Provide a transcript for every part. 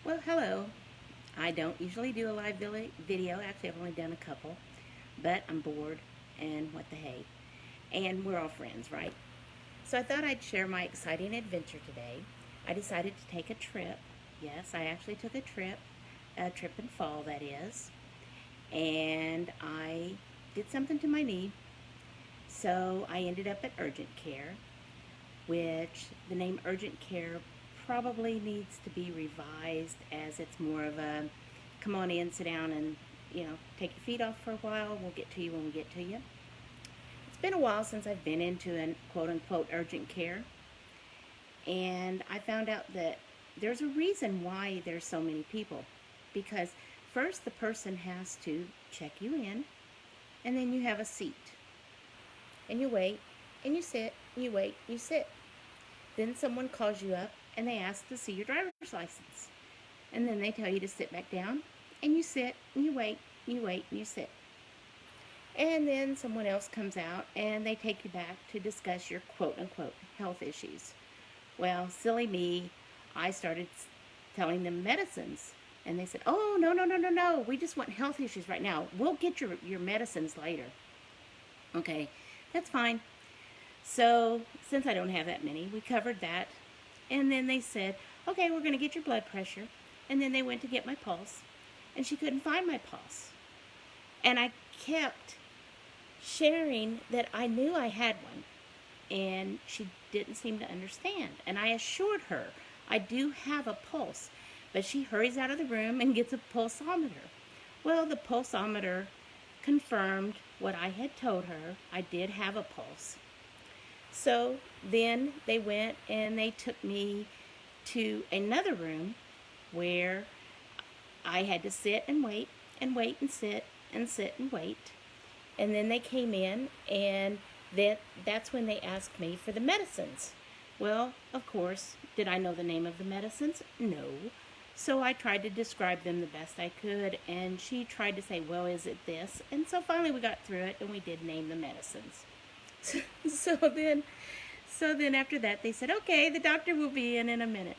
Well, hello. I don't usually do a live video. Actually, I've only done a couple, but I'm bored, and what the hey. And we're all friends, right? So I thought I'd share my exciting adventure today. I decided to take a trip. Yes, I actually took a trip in fall, that is. And I did something to my knee. So I ended up at urgent care, which the name urgent care probably needs to be revised, as it's more of a come on in, sit down, and take your feet off for a while. We'll get to you when we get to you. It's been a while since I've been into an quote unquote urgent care, and I found out that there's a reason why there's so many people. Because first the person has to check you in, and then you have a seat, and you wait, and you sit, and you wait, and you sit. Then someone calls you up and they ask to see your driver's license. And then they tell you to sit back down, and you sit, and you wait, and you wait, and you sit. And then someone else comes out and they take you back to discuss your quote unquote health issues. Well, silly me, I started telling them medicines. And they said, oh, no, no, no, no, no. We just want health issues right now. We'll get your medicines later. Okay, that's fine. So, since I don't have that many, we covered that. And then they said, okay, we're going to get your blood pressure. And then they went to get my pulse. And she couldn't find my pulse. And I kept sharing that I knew I had one. And she didn't seem to understand. And I assured her I do have a pulse. But she hurries out of the room and gets a pulsometer. Well, the pulsometer confirmed what I had told her. I did have a pulse. So then they went and they took me to another room where I had to sit and wait and wait and sit and sit and wait. And then they came in, and that's when they asked me for the medicines. Well, of course, did I know the name of the medicines? No. So I tried to describe them the best I could, and she tried to say, well, is it this? And so finally we got through it, and we did name the medicines. So then after that they said, okay, the doctor will be in a minute.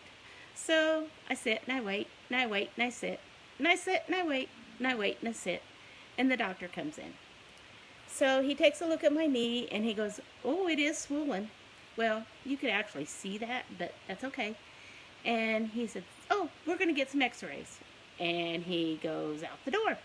So I sit and I wait and I wait and I sit and I sit and I wait and I wait and I sit, and the doctor comes in. So he takes a look at my knee and he goes, oh, it is swollen. Well, you could actually see that, but that's okay. And he said, oh, we're going to get some x-rays. And he goes out the door.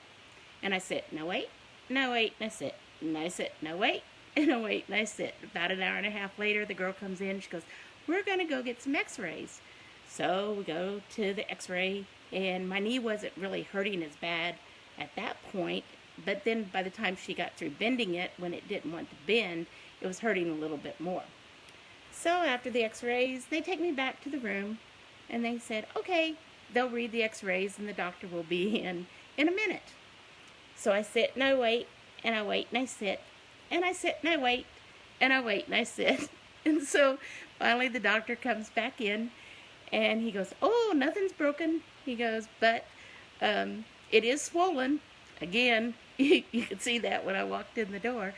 And I sit and I wait and I wait and I sit and I sit and I wait and I wait and I sit. About an hour and a half later, the girl comes in and she goes, we're going to go get some x-rays. So we go to the x-ray, and my knee wasn't really hurting as bad at that point. But then by the time she got through bending it, when it didn't want to bend, it was hurting a little bit more. So after the x-rays, they take me back to the room, and they said, okay, they'll read the x-rays and the doctor will be in a minute. So I sit and I wait and I wait and I sit. And I sit and I wait, and I wait and I sit. And so finally the doctor comes back in, and he goes, oh, nothing's broken. He goes, but it is swollen. Again, you could see that when I walked in the door.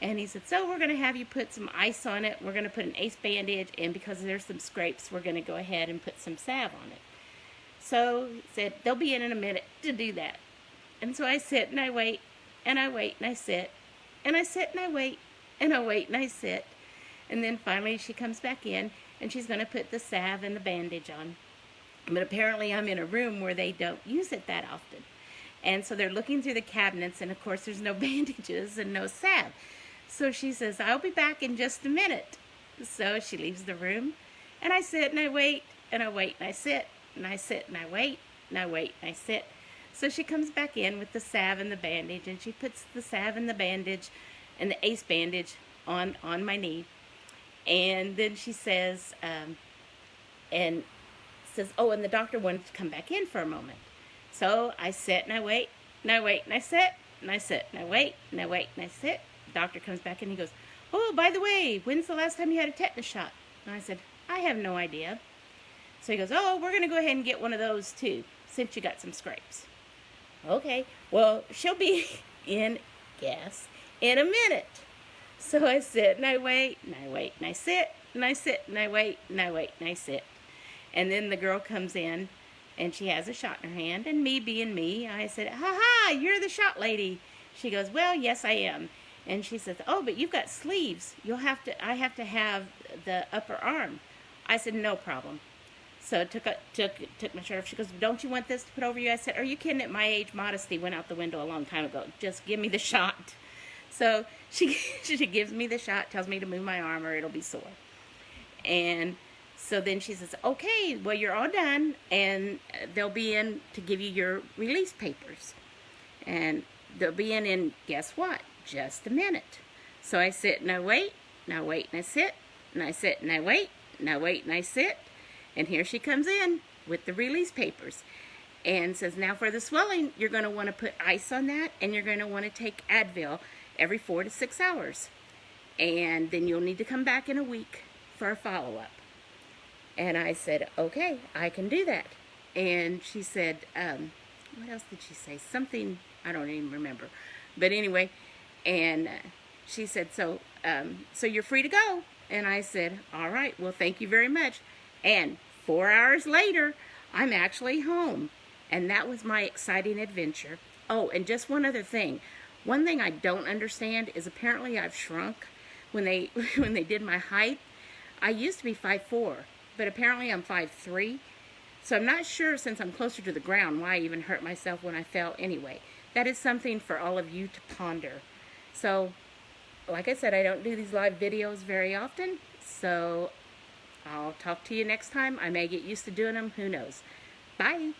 And he said, so we're going to have you put some ice on it. We're going to put an ace bandage, and because there's some scrapes, we're going to go ahead and put some salve on it. So he said, they'll be in a minute to do that. And so I sit and I wait, and I wait and I sit. And I sit and I wait, and I wait and I sit. And then finally she comes back in, and she's going to put the salve and the bandage on. But apparently I'm in a room where they don't use it that often. And so they're looking through the cabinets, and of course there's no bandages and no salve. So she says, I'll be back in just a minute. So she leaves the room, and I sit and I wait, and I wait and I sit, and I sit and I wait, and I wait and I sit. So she comes back in with the salve and the bandage, and she puts the salve and the bandage and the ace bandage on my knee. And then she says, oh, and the doctor wanted to come back in for a moment. So I sit and I wait, and I wait and I sit, and I sit and I wait, and I wait and I sit. The doctor comes back in, and he goes, oh, by the way, when's the last time you had a tetanus shot? And I said, I have no idea. So he goes, oh, we're going to go ahead and get one of those too, since you got some scrapes. Okay, well, she'll be in a minute. So I sit and I wait and I wait and I sit and I sit and I wait and I wait and I sit. And then the girl comes in and she has a shot in her hand. And me being me, I said, "Ha ha, you're the shot lady." She goes, "Well, yes, I am." And she says, "Oh, but you've got sleeves. I have to have the upper arm." I said, "No problem." So took my shirt off. She goes, "Don't you want this to put over you?" I said, "Are you kidding? At my age, modesty went out the window a long time ago. Just give me the shot." So she gives me the shot, tells me to move my arm or it'll be sore. And so then she says, "Okay, well, you're all done, and they'll be in to give you your release papers. And they'll be in guess what? Just a minute." So I sit and I wait, and I wait and I sit, and I sit and I wait, and I wait and I sit. And here she comes in with the release papers and says, "Now for the swelling, you're going to want to put ice on that, and you're going to want to take Advil every 4 to 6 hours. And then you'll need to come back in a week for a follow-up." And I said, "Okay, I can do that." And she said, what else did she say? Something, I don't even remember. But anyway, and she said, so you're free to go." And I said, "All right, well, thank you very much." And 4 hours later, I'm actually home. And that was my exciting adventure. Oh, and just one other thing. One thing I don't understand is apparently I've shrunk. When they did my height, I used to be 5'4", but apparently I'm 5'3". So I'm not sure, since I'm closer to the ground, why I even hurt myself when I fell anyway. That is something for all of you to ponder. So, like I said, I don't do these live videos very often, so I'll talk to you next time. I may get used to doing them. Who knows? Bye.